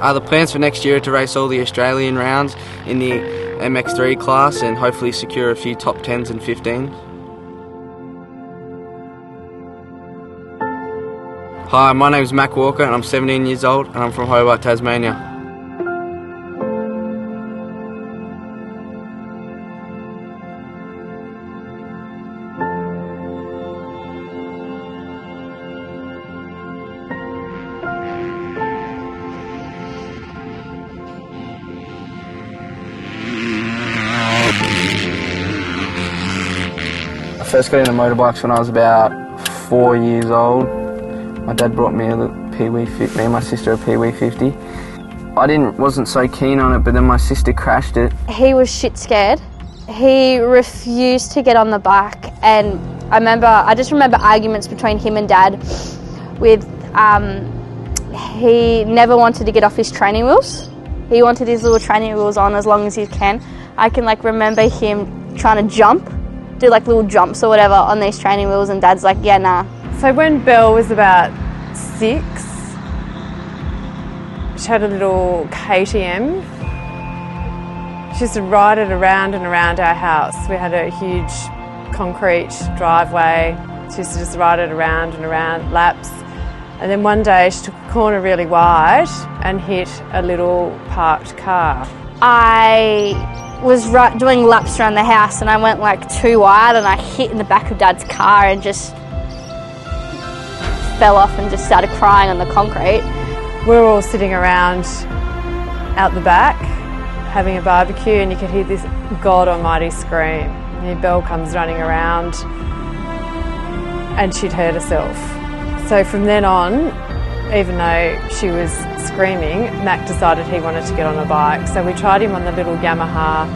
The plans for next year are to race all the Australian rounds in the MX3 class and hopefully secure a few top 10s and 15s. Hi, my name is Mac Walker and I'm 17 years old and I'm from Hobart, Tasmania. I first got into motorbikes when I was about 4 years old. My dad brought me me and my sister a Pee-wee 50. I wasn't so keen on it, but then my sister crashed it. He was shit scared. He refused to get on the bike, and I just remember arguments between him and Dad with, he never wanted to get off his training wheels. He wanted his little training wheels on as long as he can. I can remember him trying to jump, do little jumps or whatever on these training wheels, and Dad's like, yeah, nah. So when Belle was about 6, she had a little KTM. She used to ride it around and around our house. We had a huge concrete driveway. She used to just ride it around and around, laps. And then one day she took a corner really wide and hit a little parked car. I was doing laps around the house and I went too wide and I hit in the back of Dad's car and just fell off and just started crying on the concrete. We were all sitting around out the back having a barbecue and you could hear this God almighty scream. Belle comes running around and she'd hurt herself. So from then on, even though she was screaming, Mac decided he wanted to get on a bike. So we tried him on the little Yamaha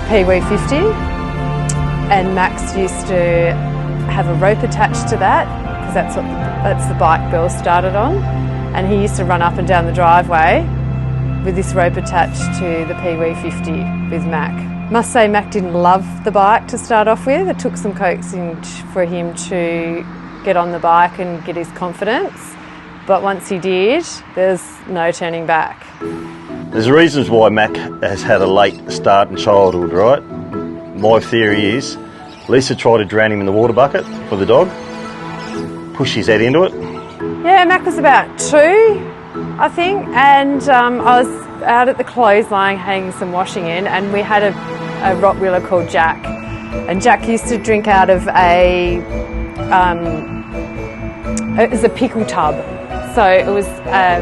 Pee-wee 50, and Max used to have a rope attached to that because that's the bike Belle started on, and he used to run up and down the driveway with this rope attached to the Pee-wee 50 with Mac. Must say Mac didn't love the bike to start off with. It took some coaxing for him to get on the bike and get his confidence, but once he did, there's no turning back. There's reasons why Mac has had a late start in childhood, right? My theory is Lisa tried to drown him in the water bucket for the dog, push his head into it. Yeah, Mac was about 2, I think, and I was out at the clothesline hanging some washing in, and we had a Rottweiler called Jack, and Jack used to drink out of it was a pickle tub. So it was a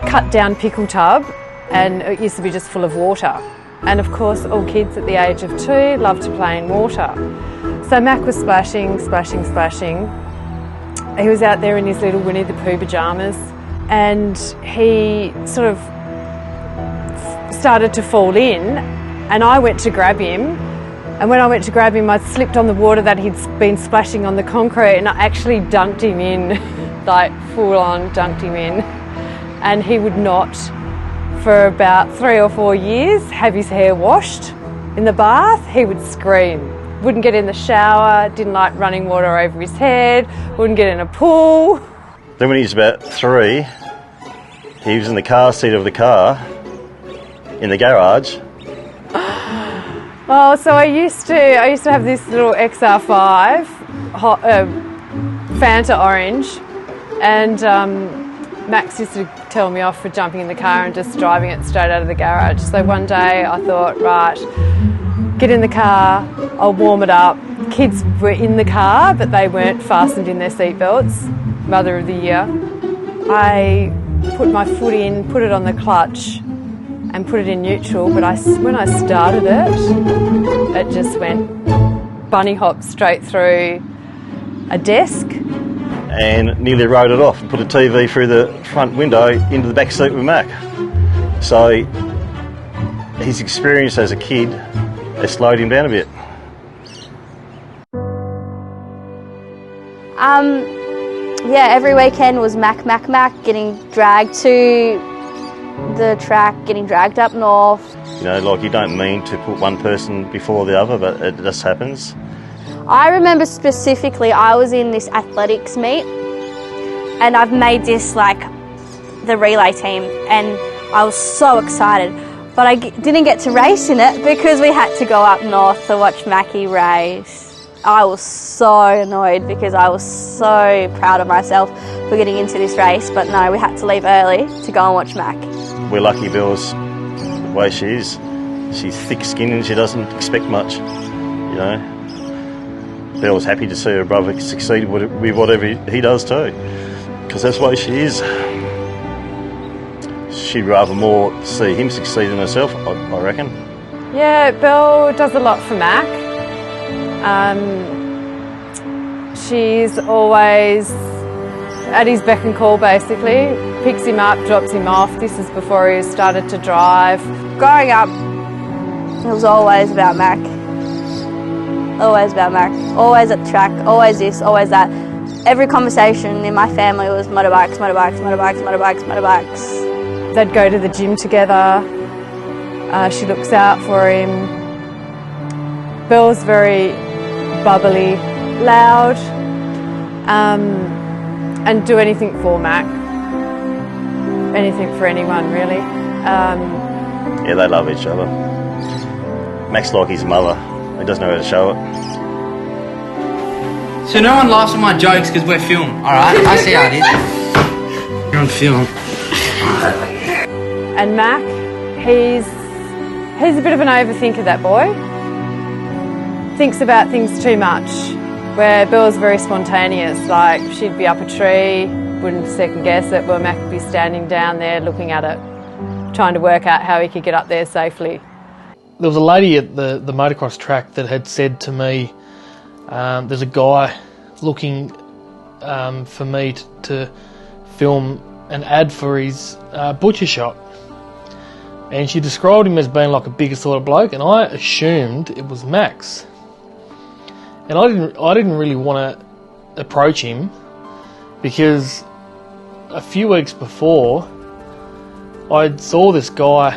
cut down pickle tub and it used to be just full of water. And of course all kids at the age of 2 love to play in water. So Mac was splashing, splashing, splashing. He was out there in his little Winnie the Pooh pyjamas and he sort of started to fall in, and I went to grab him. And when I went to grab him, I slipped on the water that he'd been splashing on the concrete, and I actually dunked him in, full on dunked him in. And he would not, for about 3 or 4 years, have his hair washed in the bath. He would scream. Wouldn't get in the shower, didn't like running water over his head, wouldn't get in a pool. Then when he was about 3, he was in the car seat of the car in the garage. Oh, so I used to have this little XR5 Fanta orange, and Max used to tell me off for jumping in the car and just driving it straight out of the garage. So one day I thought, right, get in the car, I'll warm it up. Kids were in the car, but they weren't fastened in their seatbelts. Mother of the year. I put my foot in, put it on the clutch and put it in neutral, but when I started it just went bunny hop straight through a desk. And nearly rode it off and put a TV through the front window into the back seat with Mac. So his experience as a kid has slowed him down a bit. Yeah, every weekend was Mac, getting dragged to the track, getting dragged up north. You don't mean to put one person before the other, but it just happens. I remember specifically I was in this athletics meet and I've made this the relay team, and I was so excited. But I didn't get to race in it because we had to go up north to watch Mackie race. I was so annoyed because I was so proud of myself for getting into this race, but no, we had to leave early to go and watch Mac. We're lucky Belle's the way she is. She's thick-skinned and she doesn't expect much, you know. Belle's happy to see her brother succeed with whatever he does too, because that's the way she is. She'd rather more see him succeed than herself, I reckon. Yeah, Belle does a lot for Mac. She's always at his beck and call, basically. Picks him up, drops him off. This is before he started to drive. Growing up, it was always about Mac. Always about Mac. Always at the track, always this, always that. Every conversation in my family was motorbikes, motorbikes, motorbikes, motorbikes, motorbikes. They'd go to the gym together. She looks out for him. Belle's very bubbly, loud, and do anything for Mac. Anything for anyone, really. Yeah, they love each other. Mac's like his mother. He doesn't know how to show it. So no one laughs at my jokes because we're film, alright? I see how it is. You're on film. And Mac, he's a bit of an overthinker, that boy. Thinks about things too much, where Belle's very spontaneous, like she'd be up a tree, wouldn't second guess it, but Mac would be standing down there looking at it, trying to work out how he could get up there safely. There was a lady at the motocross track that had said to me, there's a guy looking for me to film an ad for his butcher shop. And she described him as being like a bigger sort of bloke, and I assumed it was Max. And I didn't really want to approach him because a few weeks before I saw this guy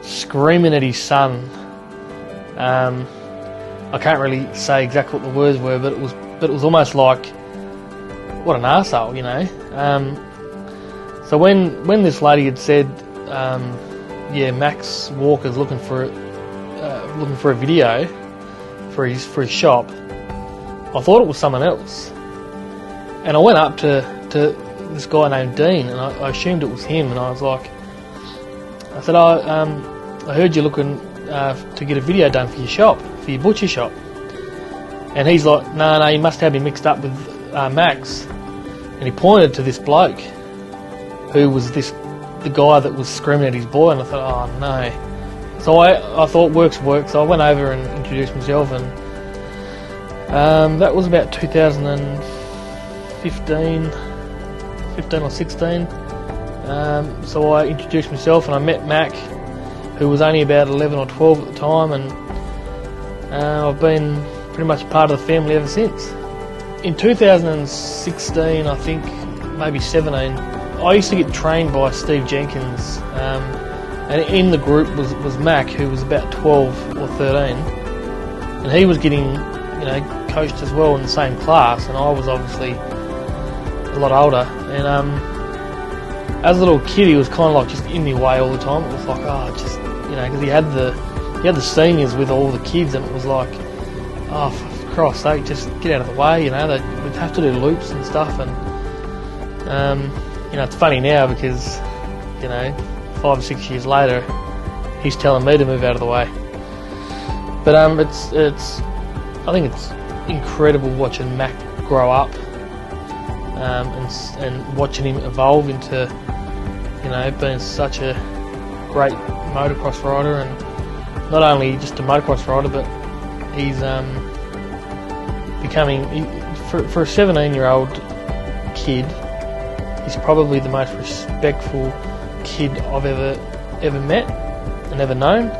screaming at his son. I can't really say exactly what the words were, but it was almost like, what an arsehole, you know. So when this lady had said, yeah, Max Walker's looking for a video for his shop, I thought it was someone else, and I went up to this guy named Dean, and I assumed it was him, and I was like, I said, I heard you're looking to get a video done for your shop, for your butcher shop, and he's like, no, you must have me mixed up with Max, and he pointed to this bloke who was the guy that was screaming at his boy, and I thought, oh no. So I thought work's work, so I went over and introduced myself, and that was about 2015 or 16. So I introduced myself and I met Mac, who was only about 11 or 12 at the time, and I've been pretty much a part of the family ever since. In 2016, I think, maybe 17, I used to get trained by Steve Jenkins, and in the group was Mac, who was about 12 or 13, and he was getting, coached as well in the same class, and I was obviously a lot older, and as a little kid he was kind of like just in my way all the time. It was like, because he had the seniors with all the kids, and it was like, oh, for Christ's sake, just get out of the way, we'd have to do loops and stuff, and it's funny now because, 5 or 6 years later, he's telling me to move out of the way. But I think it's incredible watching Mac grow up, and watching him evolve into, being such a great motocross rider, and not only just a motocross rider, but he's becoming, for a 17-year-old kid, he's probably the most respectful kid I've ever met and ever known,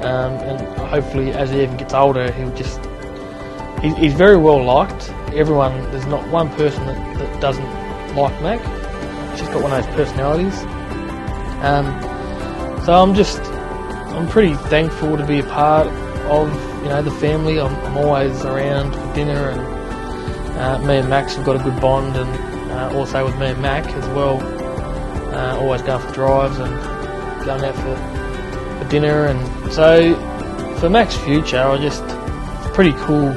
and hopefully as he even gets older he's very well liked. There's not one person that doesn't like Mac. He's just got one of those personalities, so I'm pretty thankful to be a part of the family. I'm always around for dinner, and me and Max have got a good bond, and also with me and Mac as well. always going for drives and going out for dinner. And so for Mac's future, it's pretty cool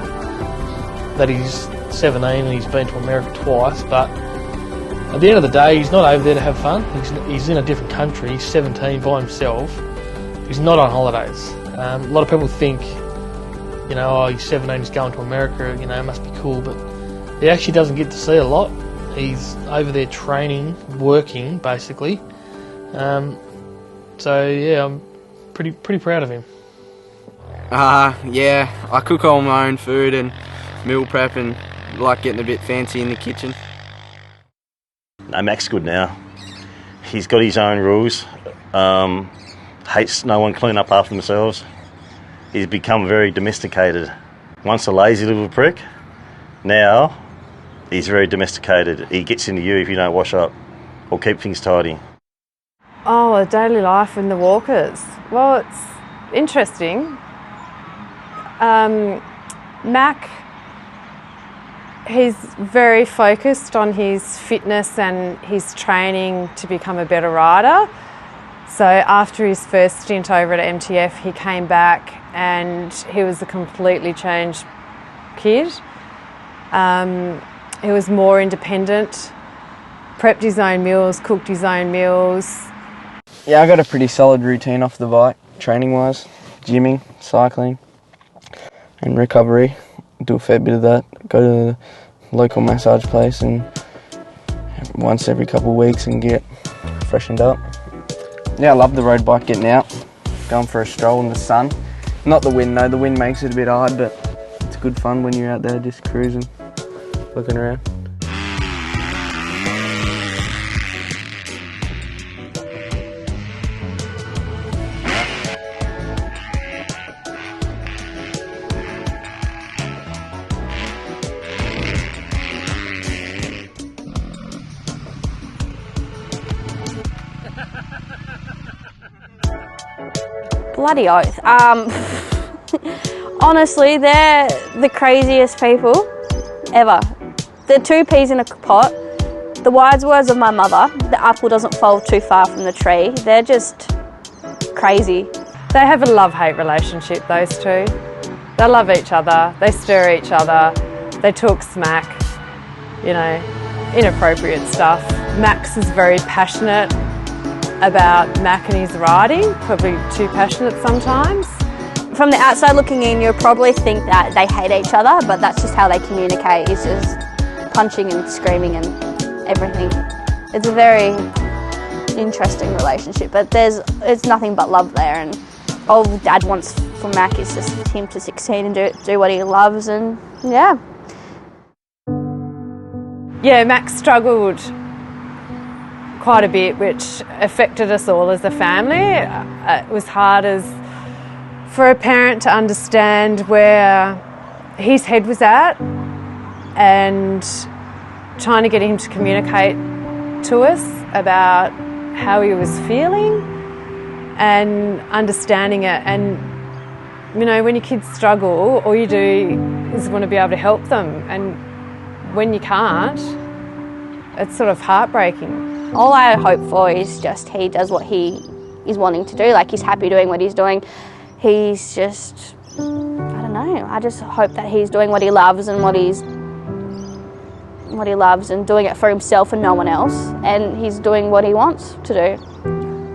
that he's 17 and he's been to America twice, but at the end of the day, he's not over there to have fun. He's in a different country. He's 17 by himself. He's not on holidays. A lot of people think, oh, he's 17, he's going to America, it must be cool, but he actually doesn't get to see a lot. He's over there training, working, basically. So yeah, I'm pretty proud of him. Yeah, I cook all my own food and meal prep and like getting a bit fancy in the kitchen. No, Mac's good now. He's got his own rules. Hates no one clean up after themselves. He's become very domesticated. Once a lazy little prick, now he's very domesticated. He gets into you if you don't wash up or keep things tidy. Oh, a daily life in the Walkers. Well, it's interesting. Mac, he's very focused on his fitness and his training to become a better rider. So after his first stint over at MTF, he came back and he was a completely changed kid. He was more independent, prepped his own meals, cooked his own meals. Yeah, I got a pretty solid routine off the bike, training-wise, gymming, cycling, and recovery. Do a fair bit of that. Go to the local massage place and once every couple of weeks and get freshened up. Yeah, I love the road bike, getting out, going for a stroll in the sun. Not the wind though, the wind makes it a bit hard, but it's good fun when you're out there just cruising, looking around. Bloody oath. Honestly, they're the craziest people ever. They're two peas in a pot. The wise words of my mother, the apple doesn't fall too far from the tree. They're just crazy. They have a love-hate relationship, those two. They love each other, they stir each other, they talk smack, inappropriate stuff. Max is very passionate about Mac and his riding, probably too passionate sometimes. From the outside looking in, you'll probably think that they hate each other, but that's just how they communicate, is just punching and screaming and everything. It's a very interesting relationship, but it's nothing but love there, and all Dad wants for Mac is just him to succeed and do what he loves, and yeah. Yeah, Mac struggled quite a bit, which affected us all as a family. It was hard for a parent to understand where his head was at and trying to get him to communicate to us about how he was feeling and understanding it. And when your kids struggle, all you do is want to be able to help them, and when you can't, it's sort of heartbreaking. All I hope for is just he does what he is wanting to do. Like, he's happy doing what he's doing. He's just, I don't know, I just hope that he's doing what he loves and what he loves and doing it for himself and no one else, and he's doing what he wants to do.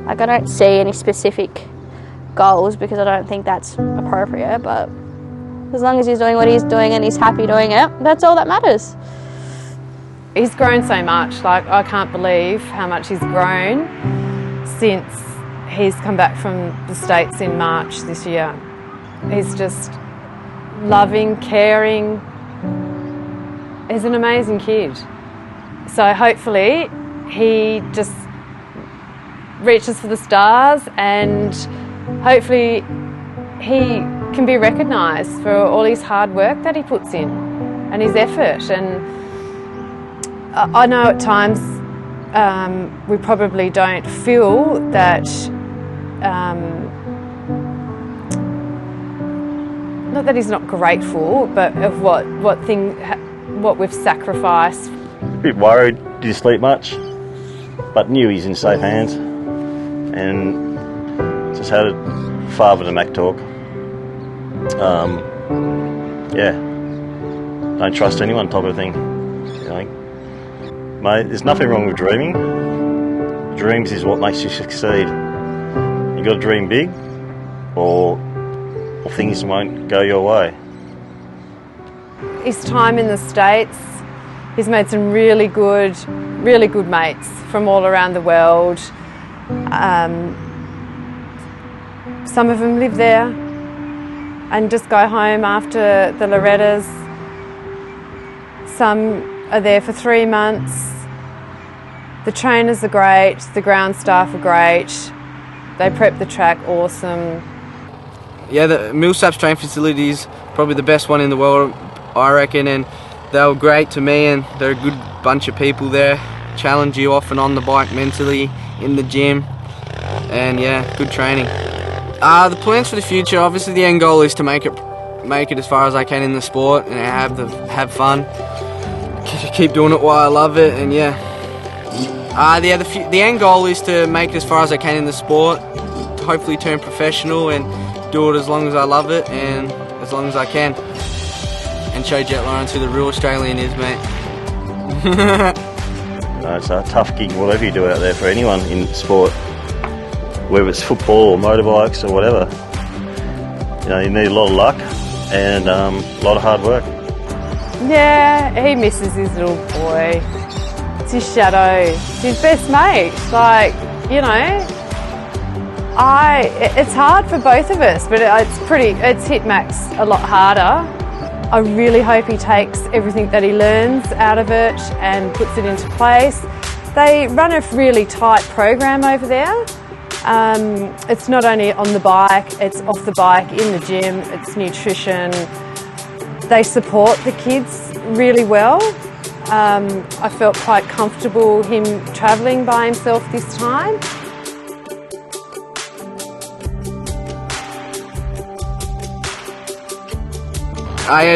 Like, I don't see any specific goals because I don't think that's appropriate, but as long as he's doing what he's doing and he's happy doing it, that's all that matters. He's grown so much. Like, I can't believe how much he's grown since he's come back from the States in March this year. He's just loving, caring. He's an amazing kid. So hopefully he just reaches for the stars, and hopefully he can be recognised for all his hard work that he puts in and his effort. And I know at times we probably don't feel that, not that he's not grateful, but of what we've sacrificed. A bit worried. Do you sleep much? but knew he's in safe hands, and just had a father to Mac talk. Yeah, don't trust anyone type of thing. You know, mate, there's nothing wrong with dreaming. Dreams is what makes you succeed. You got to dream big, or things won't go your way. His time in the States, he's made some really good mates from all around the world. Some of them live there and just go home after the Lorettas. Some are there for 3 months. The trainers are great, the ground staff are great. They prep the track awesome. Yeah, the Millsaps train facility is probably the best one in the world, I reckon, and they were great to me, and they're a good bunch of people there. Challenge you off and on the bike mentally, in the gym, and yeah, good training. The plans for the future, obviously the end goal is to make it as far as I can in the sport and have fun. Keep doing it while I love it, and yeah. The end goal is to make it as far as I can in the sport, hopefully turn professional and do it as long as I love it and as long as I can. And show Jet Lawrence who the real Australian is, mate. It's a tough gig, whatever you do out there, for anyone in sport, whether it's football or motorbikes or whatever. You know, you need a lot of luck and a lot of hard work. Yeah, he misses his little boy. It's his shadow. It's his best mate. Like, you know, it's hard for both of us, but it's hit Max a lot harder. I really hope he takes everything that he learns out of it and puts it into place. They run a really tight program over there. It's not only on the bike, it's off the bike, in the gym, it's nutrition. They support the kids really well. I felt quite comfortable him travelling by himself this time.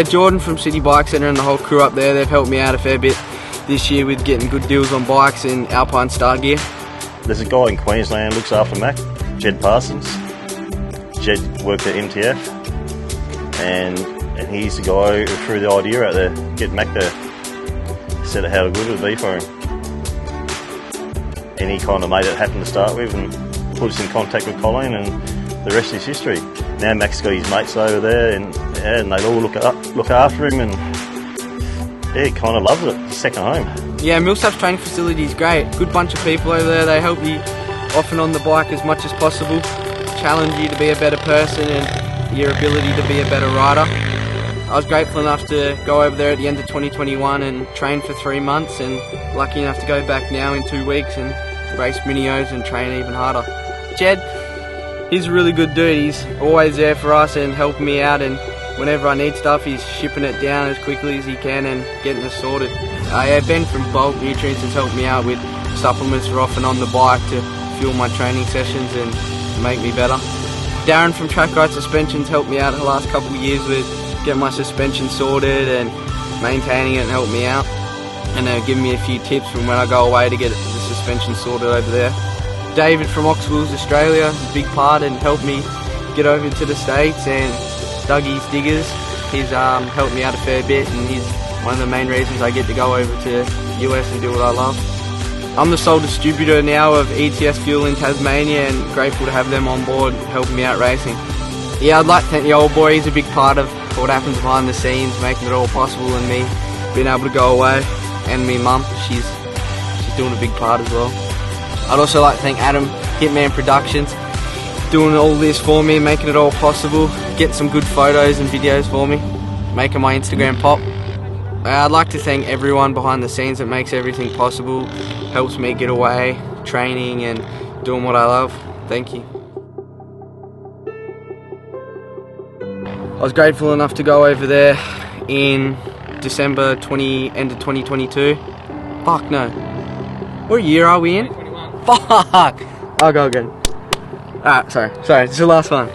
Jordan from City Bike Centre and the whole crew up there, they've helped me out a fair bit this year with getting good deals on bikes and Alpine Star gear. There's a guy in Queensland who looks after Mac, Jed Parsons. Jed worked at MTF, and he's the guy who threw the idea out there, get Mac there. He said how good it would be for him. And he kind of made it happen to start with and put us in contact with Colleen, and the rest is history. Now Mac's got his mates over there, and they all look after him, and yeah, he kind of loves it. It's second home. Yeah, Millsaps training facility is great. Good bunch of people over there. They help you off and on the bike as much as possible, challenge you to be a better person and your ability to be a better rider. I was grateful enough to go over there at the end of 2021 and train for 3 months, and lucky enough to go back now in 2 weeks and race mini-O's and train even harder. Jed, he's a really good dude. He's always there for us and helping me out, and whenever I need stuff, he's shipping it down as quickly as he can and getting us sorted. Ben from Bulk Nutrients has helped me out with supplements for off and on the bike to fuel my training sessions and make me better. Darren from Track Ride Suspensions helped me out the last couple of years with getting my suspension sorted and maintaining it and helped me out. And they've given me a few tips from when I go away to get the suspension sorted over there. David from Oxwheels Australia is a big part and helped me get over to the States, and Dougie's Diggers, he's helped me out a fair bit, and he's one of the main reasons I get to go over to US and do what I love. I'm the sole distributor now of ETS Fuel in Tasmania, and grateful to have them on board helping me out racing. Yeah, I'd like to thank the old boy. He's a big part of what happens behind the scenes, making it all possible, and me being able to go away, and me mum, she's doing a big part as well. I'd also like to thank Adam, Hitman Productions, doing all this for me, making it all possible, getting some good photos and videos for me, making my Instagram pop. I'd like to thank everyone behind the scenes that makes everything possible, helps me get away, training and doing what I love. Thank you. I was grateful enough to go over there in December end of 2022. Fuck no. What year are we in? 2021. Fuck! I'll go again. Alright, sorry, this is the last one.